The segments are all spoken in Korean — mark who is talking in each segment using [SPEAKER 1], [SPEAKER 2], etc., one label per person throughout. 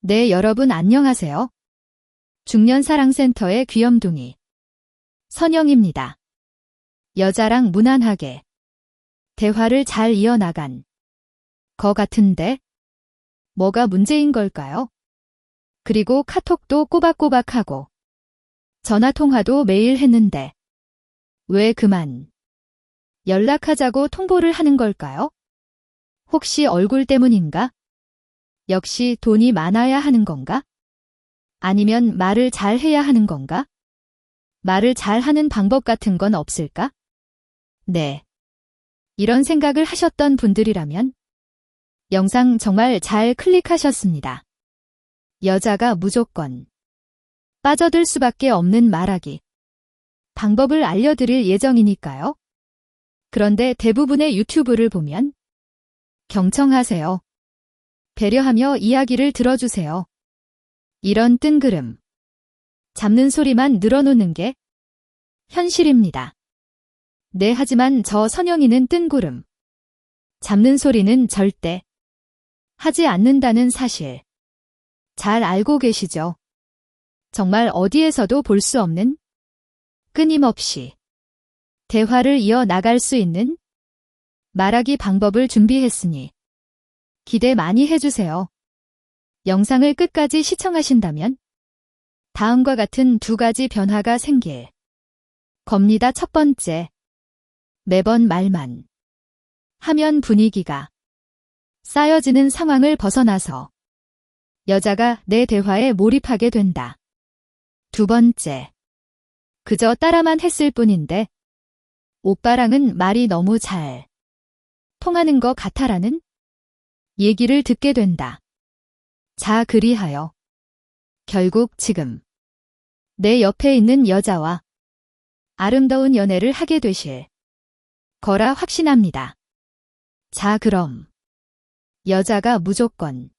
[SPEAKER 1] 네, 여러분 안녕하세요. 중년사랑센터의 귀염둥이 선영입니다. 여자랑 무난하게 대화를 잘 이어나간 거 같은데 뭐가 문제인 걸까요? 그리고 카톡도 꼬박꼬박하고 전화통화도 매일 했는데 왜 그만 연락하자고 통보를 하는 걸까요? 혹시 얼굴 때문인가? 역시 돈이 많아야 하는 건가? 아니면 말을 잘 해야 하는 건가? 말을 잘 하는 방법 같은 건 없을까? 네. 이런 생각을 하셨던 분들이라면 영상 정말 잘 클릭하셨습니다. 여자가 무조건 빠져들 수밖에 없는 말하기 방법을 알려드릴 예정이니까요. 그런데 대부분의 유튜브를 보면 경청하세요. 배려하며 이야기를 들어주세요. 이런 뜬구름 잡는 소리만 늘어놓는 게 현실입니다. 네, 하지만 저 선영이는 뜬구름 잡는 소리는 절대 하지 않는다는 사실 잘 알고 계시죠? 정말 어디에서도 볼 수 없는 끊임없이 대화를 이어나갈 수 있는 말하기 방법을 준비했으니 기대 많이 해주세요. 영상을 끝까지 시청하신다면 다음과 같은 두 가지 변화가 생길 겁니다. 첫 번째, 매번 말만 하면 분위기가 쌓여지는 상황을 벗어나서 여자가 내 대화에 몰입하게 된다. 두 번째, 그저 따라만 했을 뿐인데 오빠랑은 말이 너무 잘 통하는 것 같아라는 얘기를 듣게 된다. 자, 그리하여 결국 지금 내 옆에 있는 여자와 아름다운 연애를 하게 되실 거라 확신합니다. 자, 그럼 여자가 무조건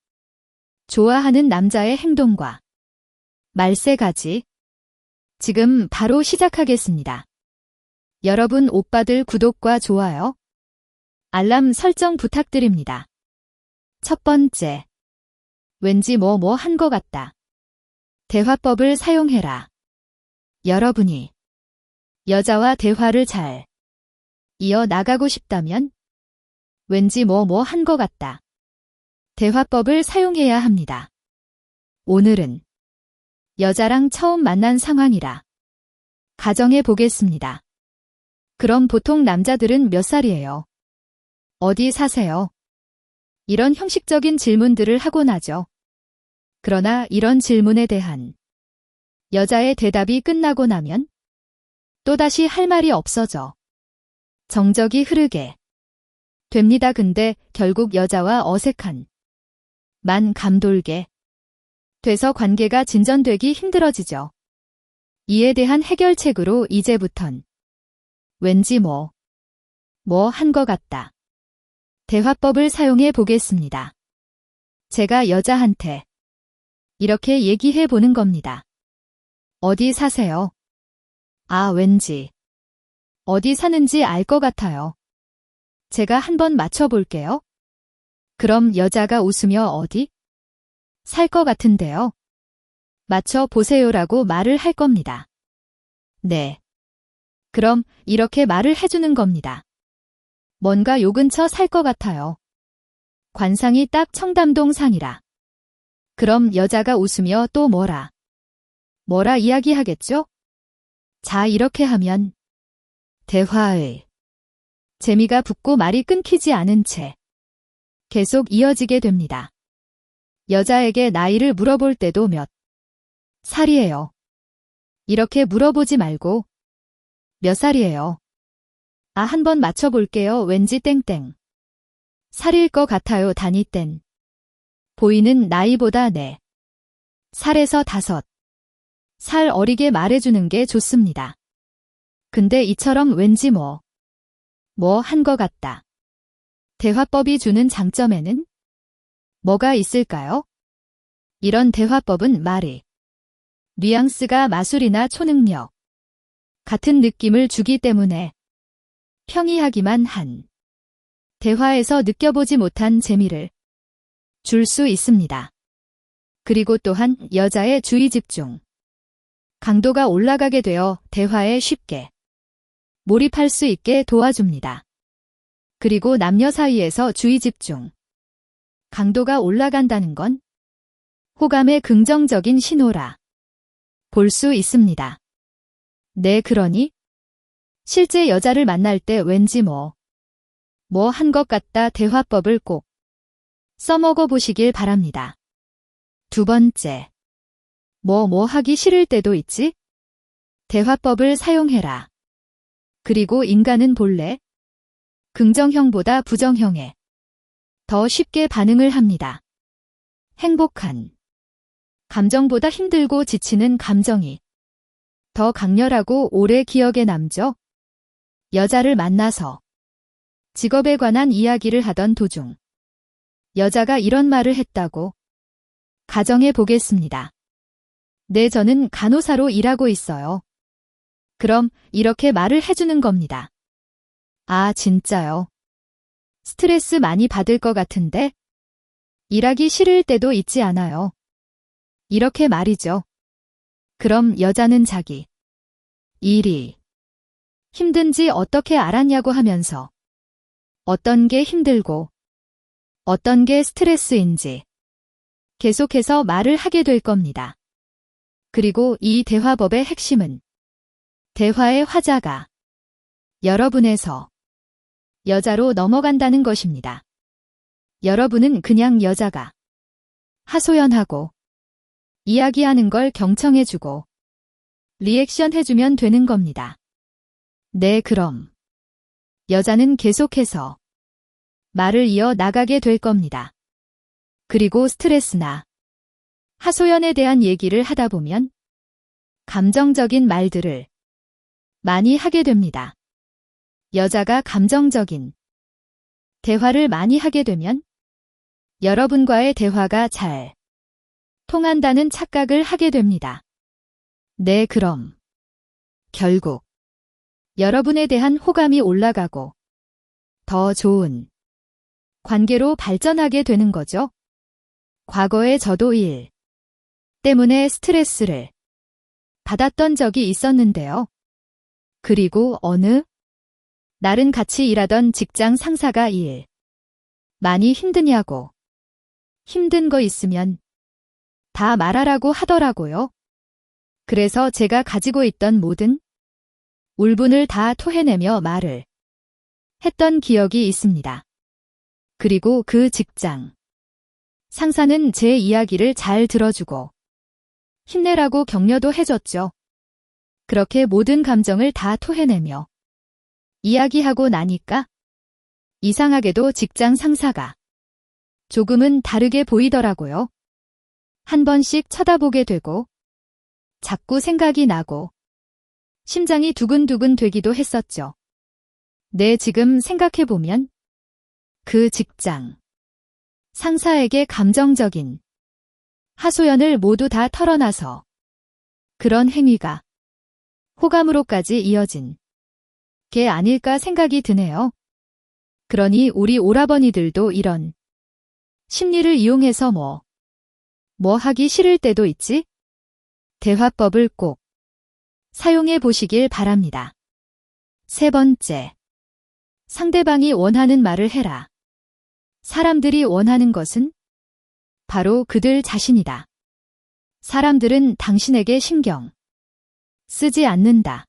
[SPEAKER 1] 좋아하는 남자의 행동과 말 세 가지 지금 바로 시작하겠습니다. 여러분 오빠들 구독과 좋아요, 알람 설정 부탁드립니다. 첫 번째, 왠지 뭐 한 것 같다. 대화법을 사용해라. 여러분이 여자와 대화를 잘 이어나가고 싶다면 왠지 뭐 한 것 같다. 대화법을 사용해야 합니다. 오늘은 여자랑 처음 만난 상황이라 가정해 보겠습니다. 그럼 보통 남자들은 몇 살이에요? 어디 사세요? 이런 형식적인 질문들을 하곤 하죠. 그러나 이런 질문에 대한 여자의 대답이 끝나고 나면 또다시 할 말이 없어져 정적이 흐르게 됩니다. 근데 결국 여자와 어색한 만 감돌게 돼서 관계가 진전되기 힘들어지죠. 이에 대한 해결책으로 이제부턴 왠지 뭐 한 것 같다. 대화법을 사용해 보겠습니다. 제가 여자한테 이렇게 얘기해 보는 겁니다. 어디 사세요? 아, 왠지 어디 사는지 알 것 같아요. 제가 한번 맞춰볼게요. 그럼 여자가 웃으며 어디 살 것 같은데요. 맞춰보세요라고 말을 할 겁니다. 네. 그럼 이렇게 말을 해주는 겁니다. 뭔가 요 근처 살 것 같아요. 관상이 딱 청담동 상이라. 그럼 여자가 웃으며 또 뭐라 이야기하겠죠? 자, 이렇게 하면 대화의 재미가 붙고 말이 끊기지 않은 채 계속 이어지게 됩니다. 여자에게 나이를 물어볼 때도 몇 살이에요? 이렇게 물어보지 말고 몇 살이에요? 아, 한번 맞춰볼게요. 왠지 땡땡 살일 것 같아요. 단위 땐 보이는 나이보다 4살에서 5살 어리게 말해주는 게 좋습니다. 근데 이처럼 왠지 뭐 한 것 같다. 대화법이 주는 장점에는 뭐가 있을까요? 이런 대화법은 말이 뉘앙스가 마술이나 초능력 같은 느낌을 주기 때문에 평이하기만 한 대화에서 느껴보지 못한 재미를 줄 수 있습니다. 그리고 또한 여자의 주의 집중. 강도가 올라가게 되어 대화에 쉽게 몰입할 수 있게 도와줍니다. 그리고 남녀 사이에서 주의 집중. 강도가 올라간다는 건 호감의 긍정적인 신호라 볼 수 있습니다. 네, 그러니 실제 여자를 만날 때 왠지 뭐 한 것 같다 대화법을 꼭 써먹어 보시길 바랍니다. 두 번째, 뭐 하기 싫을 때도 있지? 대화법을 사용해라. 그리고 인간은 본래 긍정형보다 부정형에 더 쉽게 반응을 합니다. 행복한 감정보다 힘들고 지치는 감정이 더 강렬하고 오래 기억에 남죠. 여자를 만나서 직업에 관한 이야기를 하던 도중 여자가 이런 말을 했다고 가정해 보겠습니다. 네, 저는 간호사로 일하고 있어요. 그럼 이렇게 말을 해주는 겁니다. 아, 진짜요? 스트레스 많이 받을 것 같은데? 일하기 싫을 때도 있지 않아요? 이렇게 말이죠. 그럼 여자는 자기 일이 힘든지 어떻게 알았냐고 하면서 어떤 게 힘들고 어떤 게 스트레스인지 계속해서 말을 하게 될 겁니다. 그리고 이 대화법의 핵심은 대화의 화자가 여러분에서 여자로 넘어간다는 것입니다. 여러분은 그냥 여자가 하소연하고 이야기하는 걸 경청해주고 리액션 해주면 되는 겁니다. 네, 그럼 여자는 계속해서 말을 이어 나가게 될 겁니다. 그리고 스트레스나 하소연에 대한 얘기를 하다 보면 감정적인 말들을 많이 하게 됩니다. 여자가 감정적인 대화를 많이 하게 되면 여러분과의 대화가 잘 통한다는 착각을 하게 됩니다. 네, 그럼 결국 여러분에 대한 호감이 올라가고 더 좋은 관계로 발전하게 되는 거죠. 과거에 저도 일 때문에 스트레스를 받았던 적이 있었는데요. 그리고 어느 날은 같이 일하던 직장 상사가 일 많이 힘드냐고 힘든 거 있으면 다 말하라고 하더라고요. 그래서 제가 가지고 있던 모든 울분을 다 토해내며 말을 했던 기억이 있습니다. 그리고 그 직장 상사는 제 이야기를 잘 들어주고 힘내라고 격려도 해줬죠. 그렇게 모든 감정을 다 토해내며 이야기하고 나니까 이상하게도 직장 상사가 조금은 다르게 보이더라고요. 한 번씩 쳐다보게 되고 자꾸 생각이 나고 심장이 두근두근 되기도 했었죠. 네, 지금 생각해보면 그 직장 상사에게 감정적인 하소연을 모두 다 털어놔서 그런 행위가 호감으로까지 이어진 게 아닐까 생각이 드네요. 그러니 우리 오라버니들도 이런 심리를 이용해서 뭐 하기 싫을 때도 있지? 대화법을 꼭 사용해 보시길 바랍니다. 세 번째, 상대방이 원하는 말을 해라. 사람들이 원하는 것은 바로 그들 자신이다. 사람들은 당신에게 신경 쓰지 않는다.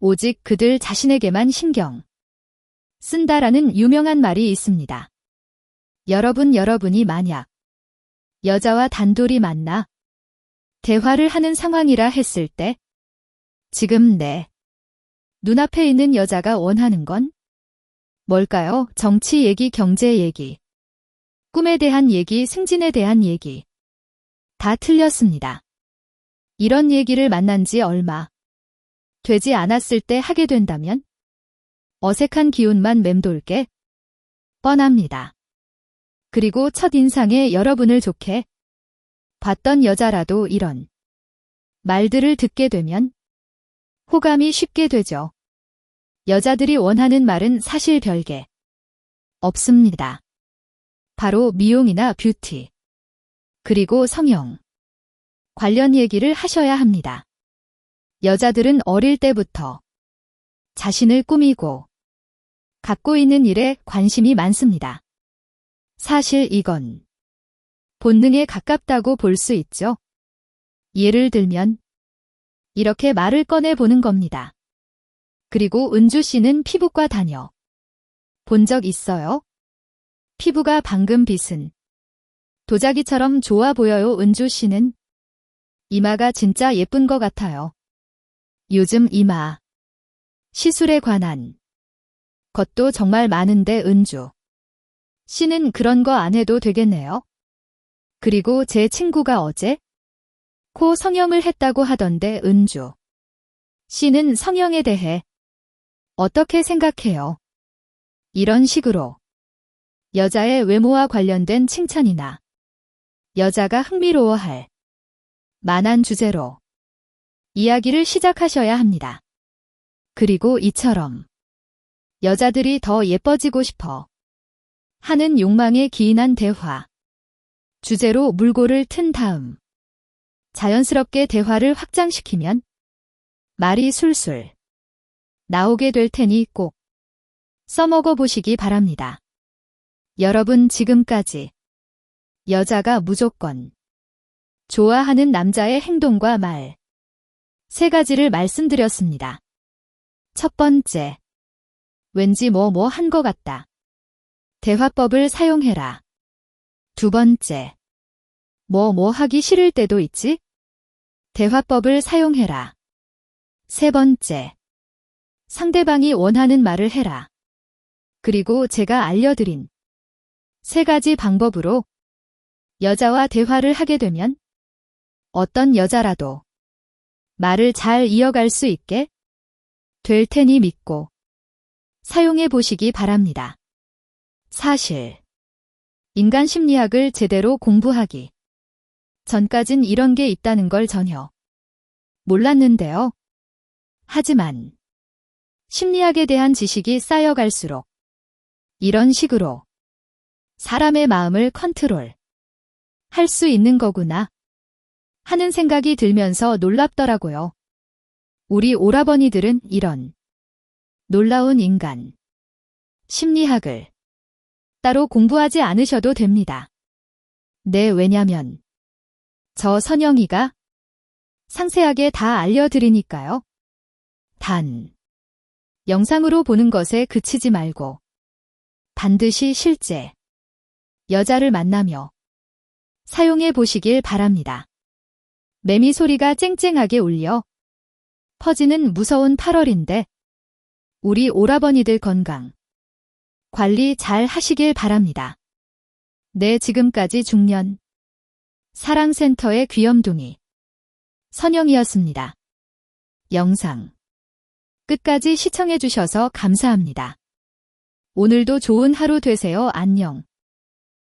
[SPEAKER 1] 오직 그들 자신에게만 신경 쓴다라는 유명한 말이 있습니다. 여러분이 만약 여자와 단둘이 만나 대화를 하는 상황이라 했을 때 지금 내 눈앞에 있는 여자가 원하는 건 뭘까요? 정치 얘기, 경제 얘기, 꿈에 대한 얘기, 승진에 대한 얘기. 다 틀렸습니다. 이런 얘기를 만난 지 얼마 되지 않았을 때 하게 된다면 어색한 기운만 맴돌 게 뻔합니다. 그리고 첫인상에 여러분을 좋게 봤던 여자라도 이런 말들을 듣게 되면 호감이 쉽게 되죠. 여자들이 원하는 말은 사실 별게 없습니다. 바로 미용이나 뷰티, 그리고 성형 관련 얘기를 하셔야 합니다. 여자들은 어릴 때부터 자신을 꾸미고 갖고 있는 일에 관심이 많습니다. 사실 이건 본능에 가깝다고 볼 수 있죠. 예를 들면 이렇게 말을 꺼내 보는 겁니다. 그리고 은주 씨는 피부과 다녀 본 적 있어요? 피부가 방금 빗은 도자기처럼 좋아 보여요. 은주 씨는 이마가 진짜 예쁜 것 같아요. 요즘 이마 시술에 관한 것도 정말 많은데 은주 씨는 그런 거 안 해도 되겠네요. 그리고 제 친구가 어제 코 성형을 했다고 하던데 은주 씨는 성형에 대해 어떻게 생각해요? 이런 식으로 여자의 외모와 관련된 칭찬이나 여자가 흥미로워할 만한 주제로 이야기를 시작하셔야 합니다. 그리고 이처럼 여자들이 더 예뻐지고 싶어 하는 욕망에 기인한 대화 주제로 물꼬를 튼 다음 자연스럽게 대화를 확장시키면 말이 술술 나오게 될 테니 꼭 써먹어 보시기 바랍니다. 여러분 지금까지 여자가 무조건 좋아하는 남자의 행동과 말 3가지를 말씀드렸습니다. 첫 번째, 왠지 뭐 한 것 같다. 대화법을 사용해라. 두 번째, 뭐 하기 싫을 때도 있지? 대화법을 사용해라. 세 번째, 상대방이 원하는 말을 해라. 그리고 제가 알려드린 3가지 방법으로 여자와 대화를 하게 되면 어떤 여자라도 말을 잘 이어갈 수 있게 될 테니 믿고 사용해 보시기 바랍니다. 사실 인간 심리학을 제대로 공부하기 전까진 이런 게 있다는 걸 전혀 몰랐는데요. 하지만 심리학에 대한 지식이 쌓여갈수록 이런 식으로 사람의 마음을 컨트롤 할 수 있는 거구나 하는 생각이 들면서 놀랍더라고요. 우리 오라버니들은 이런 놀라운 인간 심리학을 따로 공부하지 않으셔도 됩니다. 네, 왜냐면 저 선영이가 상세하게 다 알려드리니까요. 단, 영상으로 보는 것에 그치지 말고 반드시 실제 여자를 만나며 사용해 보시길 바랍니다. 매미 소리가 쨍쨍하게 울려 퍼지는 무서운 8월인데 우리 오라버니들 건강 관리 잘 하시길 바랍니다. 네, 지금까지 중년 사랑센터의 귀염둥이 선영이었습니다. 영상 끝까지 시청해 주셔서 감사합니다. 오늘도 좋은 하루 되세요. 안녕.